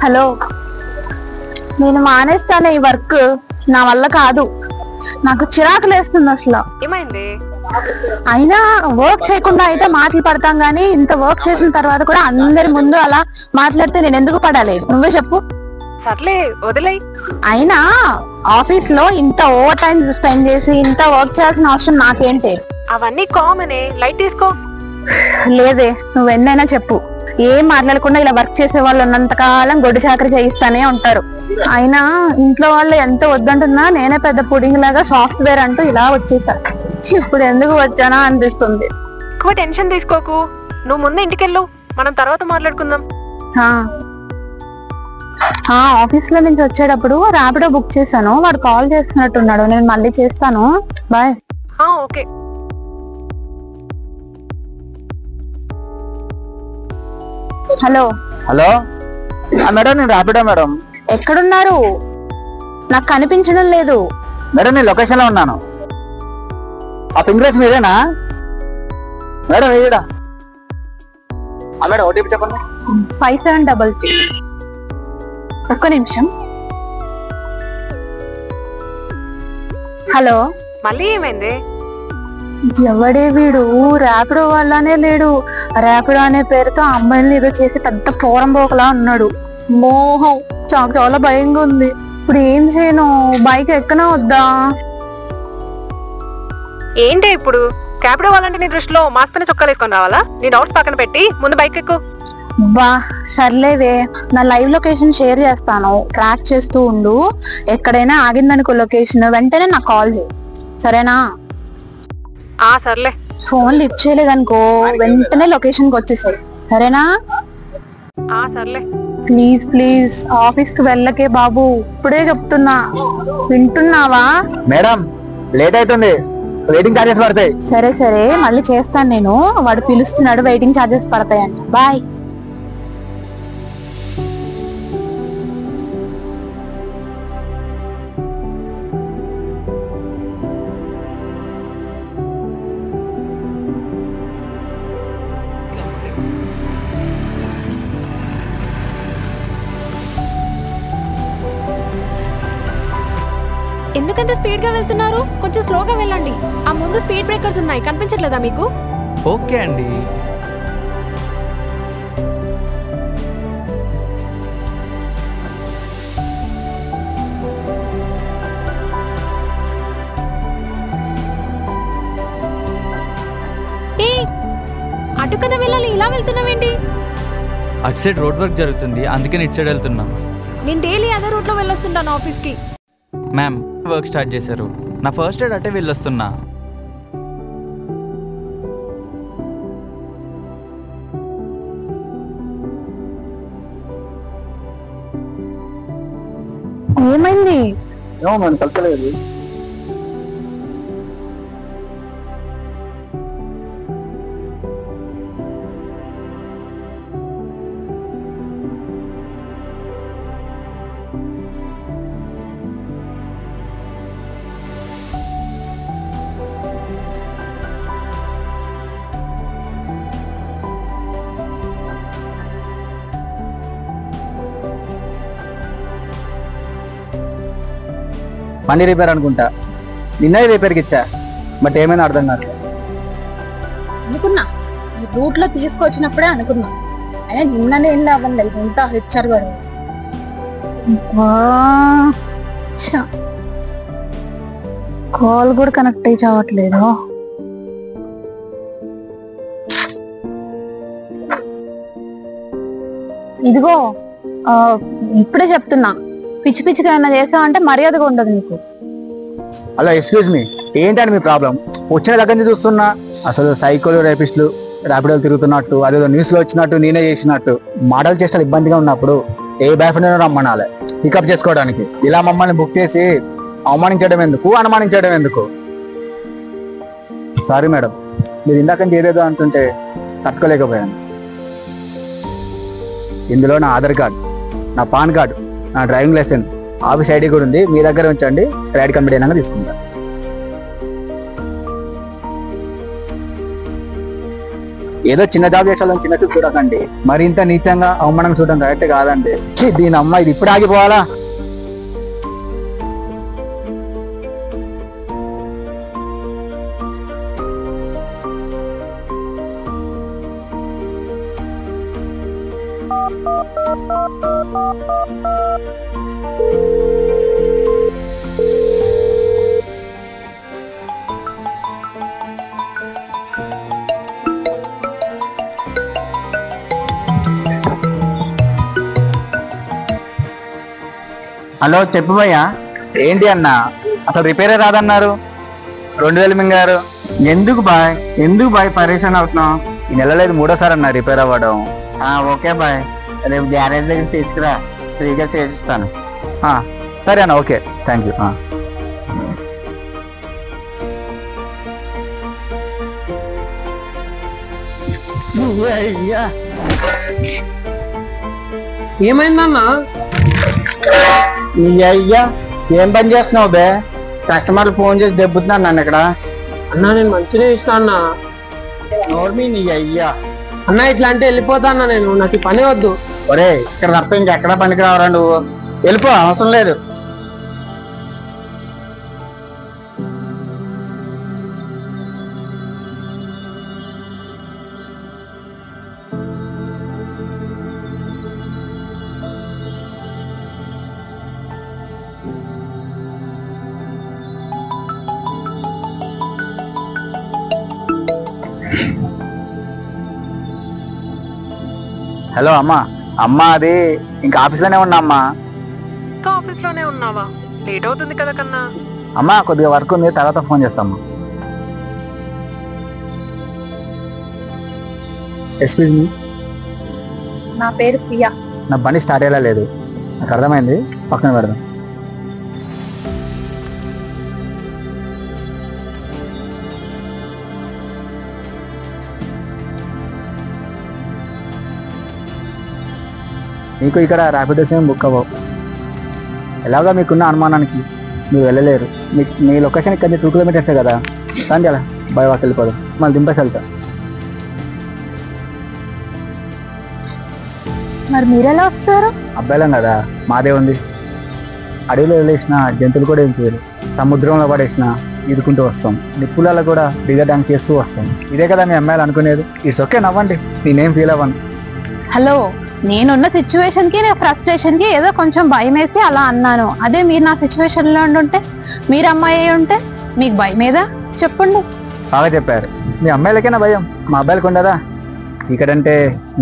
Hello, నేను మానేస్తాను ఈ వర్క్. నా వల్ల కాదు, నాకు చిరాకు లేస్తుంది అసలు. ఏమైంది? అయినా వర్క్ చేయకుండా అయితే మాటలు పడతాం గానీ ఇంత వర్క్ చేసిన తర్వాత కూడా అందరి ముందు అలా మాట్లాడితే నేను ఎందుకు పడాలి? నువ్వే చెప్పు. సర్లే వదిలే. అయినా ఆఫీస్ లో ఇంత ఓవర్ టైం స్పెండ్ చేసి ఇంత వర్క్ చేయాల్సిన అవసరం నాకేంటి? అవన్నీ కామనే, లైట్ తీసుకో. లేదే, నువ్వు ఎన్నైనా చెప్పు. ఏం మాట్లాడకుండా ఇలా వర్క్ చేసే వాళ్ళు ఉన్నంతకాలం గొడ్డు చాకరీ చేయిస్తానే ఉంటారు. అయినా ఇంట్లో వాళ్ళు ఎంత వద్దంటున్నా నేనే పెద్ద పుడింగ్ లాగా సాఫ్ట్వేర్ అంటూ ఇలా వచ్చేసా. ఇప్పుడు ఎందుకు వచ్చానా అనిపిస్తుంది. ఎక్కువ టెన్షన్ తీసుకోకు. నువ్వు ముందు ఇంటికెళ్ళు, మనం తర్వాత మాట్లాడుకుందాం. ఆఫీస్ లో నుంచి వచ్చేటప్పుడు ర్యాపిడో బుక్ చేశాను. వాడు కాల్ చేస్తున్నట్టున్నాడు. నేను మళ్ళీ చేస్తాను. Bye. Okay. Hello. Hello madam, నేను ర్యాపిడో మేడం. ఎక్కడున్నారు? నాకు కనిపించడం లేదు. మేడం నేను లొకేషన్ లో ఉన్నాను. ఆ పింక్ డ్రెస్ మీరేనా మేడం? ఏడా మేడం? ఓటీపీ చెప్పండి. 5733. ఒక్క నిమిషం. హలో. మళ్ళీ ఏమైంది? ఎవడే వీడు? ర్యాపిడో వల్లనే లేడు. ర్యాపిడో అనే పేరుతో అమ్మాయిని ఏదో చేసి పెద్ద పోరంబోకలా ఉన్నాడు. మోహం, చాలా భయంగా ఉంది. ఇప్పుడు ఏం చేయను? బైక్ ఎక్కనా వద్దా? ఏంటి ఇప్పుడు? క్యాబ్డో వాళ్ళంటే నీ దృష్టిలో మాస్క్ పైన చొక్కాలు వేసుకొని రావాలా? నీ డౌట్స్ పక్కన పెట్టి ముందు బైక్ ఎక్కు. బా సర్లేవే, నా లైవ్ లొకేషన్ షేర్ చేస్తాను. ట్రాక్ చేస్తూ ఉండు. ఎక్కడైనా ఆగిందనుకో లొకేషన్, వెంటనే నాకు కాల్ చేయి, సరేనా? సర్లే. ఫోన్ లిఫ్ట్ చేయలేదనుకో వెంటనే లొకేషన్ కి వచ్చేసాయి, సరేనా? సర్లే. ప్లీజ్ ప్లీజ్ ఆఫీస్ కి వెళ్ళకే బాబు, ఇప్పుడే చెప్తున్నా, వింటున్నావా? మేడం లేట్ అవుతుంది, వెయిటింగ్ చార్జెస్ పడతాయి. సరే సరే, మళ్ళీ చేస్తాను నేను. వాడు పిలుస్తున్నాడు, వెయిటింగ్ చార్జెస్ పడతాయంట. బాయ్. ఎందుకంత స్పీడ్ గా వెళ్తున్నారు? కొంచెం స్లోగా వెళ్ళండి. ఆ ముందు స్పీడ్ బ్రేకర్స్ ఉన్నాయి, కనిపించట్లేదా మీకు? ఓకే అండి. అటు కదా వెళ్ళాలి, ఇలా వెళ్తున్నావేంటి? అటు సైడ్ రోడ్ వర్క్ జరుగుతుంది, అందుకని ఇటు సైడ్ వెళ్తున్నా. నేను డైలీ అదే రూట్ లో వెళ్ళొస్తుంటాను ఆఫీస్ కి. మ్యామ్ వర్క్ స్టార్ట్ చేశారు, నా ఫస్ట్ ఎయిడ్ అటే వెళ్ళొస్తున్నా. ఏమైంది? ఏమో మనం కలపలేదు. బండి రిపేర్ అనుకుంటా, నిన్నే రిపేర్కి ఇచ్చా, బట్ ఏమైనా అర్థం కాదు. అనుకున్నా ఈ రూట్ లో తీసుకొచ్చినప్పుడే అనుకున్నా, అయినా నిన్ననే ఏం అవ్వండి ఇంత హెచ్చర్ పడు. కాల్ కూడా కనెక్ట్ అయ్యి చావట్లేదు. ఇదిగో ఇప్పుడే చెప్తున్నా, పిచ్చి పిచ్చిగా ఏమన్నా చేసావంటే మర్యాదగా ఉండదు నీకు. అలా ఎక్స్క్యూజ్ మీ, ఏంటని మీ ప్రాబ్లం? వచ్చిన దగ్గర నుంచి చూస్తున్నా అసలు సైకోలు రేపిస్టులు ర్యాపిడోలు తిరుగుతున్నట్టు, అదేదో న్యూస్ లో వచ్చినట్టు, నేనే చేసినట్టు. మాటలు చేస్తే ఇబ్బందిగా ఉన్నప్పుడు ఏ బాయ్ ఫ్రెండ్ రమ్మనాలి పికప్ చేసుకోవడానికి. ఇలా మమ్మల్ని బుక్ చేసి అవమానించడం ఎందుకు, అనుమానించడం ఎందుకు? సారీ మేడం, మీరు ఇందాక చేయలేదు అంటుంటే తట్టుకోలేకపోయాను. ఇందులో నా ఆధార్ కార్డు, నా పాన్ కార్డు, నా డ్రైవింగ్ లైసెన్స్, ఆఫీస్ ఐడి కూడా ఉంది. మీ దగ్గర ఉంచండి, రైడ్ కంప్లీట్ అయినాక తీసుకుంటాను. ఏదో చిన్న జాబ్ చేసాలని చిన్న చూపు చూడకండి. మరి ఇంత నీచంగా అవమానం చూడడం కరెక్ట్ కాదండి. దీని అమ్మ ఇది ఇప్పుడు ఆగిపోవాలా? హలో చెప్పు భయ్యా. ఏంటి అన్న అసలు రిపేరే రాదన్నారు? 2000 మింగారు. ఎందుకు బాయ్ పరేషాన్ అవుతున్నావు? ఈ నెల లేదు 3వ సారి అన్న రిపేర్ అవ్వడం. ఓకే బాయ్, రేపు గ్యారేజ్ దగ్గర తీసుకురా, ఫ్రీగా చేసిస్తాను. సరే అన్న, ఓకే, థ్యాంక్ యూ. ఏమైందన్నా? అయ్యా ఏం పని చేస్తున్నావు బే? కస్టమర్లు ఫోన్ చేసి దెబ్బతున్నాను నన్ను ఇక్కడ. అన్నా నేను మంచిగా ఇస్తున్నా అన్నా. నోర్మీ నీ అయ్యా. అన్నా ఇట్లా అంటే వెళ్ళిపోతా అన్నా, నేను నాకు పని వద్దు. ఒరే ఇక్కడ తప్ప ఇంకెక్కడా పనికి రావరా నువ్వు? వెళ్ళిపో, అవసరం లేదు. హలో అమ్మా. అది ఇంకా ఆఫీస్లోనే ఉన్నా అమ్మా. ఇంకా ఆఫీస్లోనే ఉన్నావా? లేట్ అవుతుంది కదా కన్నా. అమ్మా కొద్దిగా వర్క్ ఉంది, తర్వాత ఫోన్ చేస్తామ్మా. Excuse me. నా పేరు ప్రియా. నా బండి స్టార్ట్ అయ్యేలా లేదు, నాకు అర్థమైంది, పక్కన పెడదాం. మీకు ఇక్కడ ర్యాపిడోస్ ఏం బుక్ అవ్వవు. ఎలాగా మీకున్న అనుమానానికి మీరు వెళ్ళలేరు. మీ లొకేషన్ ఇక్కడ 2 కిలోమీటర్సే కదా. కానీ అలా బై వాక్ వెళ్ళిపోదాం, మళ్ళీ దింపేసి వెళ్తా. మరి మీరెలా వస్తారు? అబ్బాయిలం కదా, మాదే ఉంది. అడవిలో వదిలేసిన జంతువులు కూడా ఏం చేయరు. సముద్రంలో పడేసిన ఈదుకుంటూ వస్తాం. నిప్పులలో కూడా దిగడానికి చేస్తూ వస్తాం. ఇదే కదా మీ అమ్మాయిలు అనుకునేది. ఇట్స్ ఓకే, నవ్వండి, నేనేం ఫీల్ అవ్వను. హలో, నేనున్న సిచ్యువేషన్ కి, నేను ఫ్రస్ట్రేషన్ కి ఏదో కొంచెం భయం వేసి అలా అన్నాను. అదే మీరు నా సిచ్యువేషన్ లో ఉంటే, మీరు అమ్మాయి అయి ఉంటే మీకు భయం ఏదా? చెప్పండి. బాగా చెప్పారు. మీ అమ్మాయిలకైనా భయం, మా అబ్బాయిలకు ఉండదా? చీకటంటే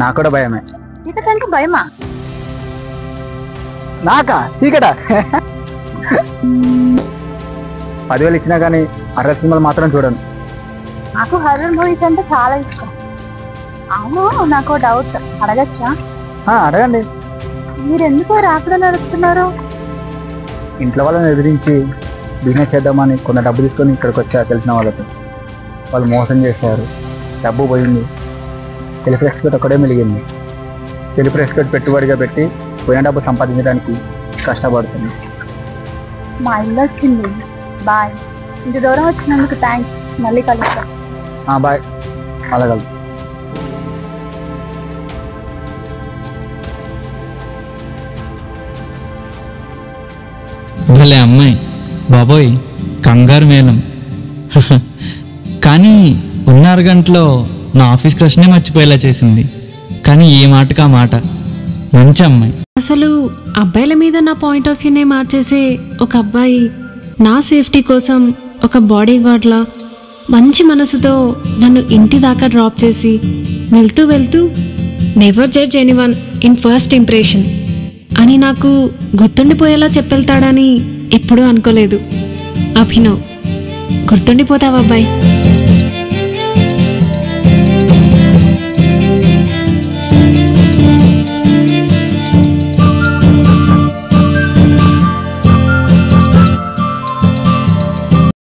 నాకు కూడా భయమే. చీకటంటే భయమా? నాకా చీకట? 10,000 ఇచ్చినా కానీ హర్రర్ సినిమాలు మాత్రం చూడను. నాకు హర్రర్ మూవీస్ అంటే చాలా ఇష్టం. అవును, నాకు డౌట్ అడగచ్చా? అడగండి. మీరు ఎందుకు రాకుండా నడుస్తున్నారు? ఇంట్లో వాళ్ళని ఎదిరించి బిజినెస్ చేద్దామని కొంత డబ్బు తీసుకొని ఇక్కడికి వచ్చా. తెలిసిన వాళ్ళతో వాళ్ళు మోసం చేశారు, డబ్బు పోయింది. సెల్ఫ్ రెస్పెక్ట్ ఒకటే మిలిగింది. సెల్ఫ్ రెస్పెక్ట్ పెట్టుబడిగా పెట్టి పోయిన డబ్బు సంపాదించడానికి కష్టపడుతుంది. మా ఇల్లు వచ్చింది. బాయ్. ఇంత దూరం వచ్చినందుకు థ్యాంక్స్. మళ్ళీ కలుస్తాం. బాయ్. అలా కలుద్దాం. భలే అమ్మాయి బాబోయ్, కంగారు మేళం. కానీ ఉన్న అరగంటలో నా ఆఫీస్ క్రష్నే మర్చిపోయేలా చేసింది. కానీ ఏ మాటకు ఆ మాట. మంచి అమ్మాయి. అసలు అబ్బాయిల మీద నా పాయింట్ ఆఫ్ వ్యూనే మార్చేసే ఒక అబ్బాయి నా సేఫ్టీ కోసం ఒక బాడీ గార్డ్లా మంచి మనసుతో నన్ను ఇంటి దాకా డ్రాప్ చేసి వెళ్తూ వెళ్తూ never judge anyone in first impression అని నాకు గుర్తుండిపోయేలా చెప్పెళ్తాడని ఎప్పుడూ అనుకోలేదు. అభినవ్, గుర్తుండిపోతావా అబ్బాయి?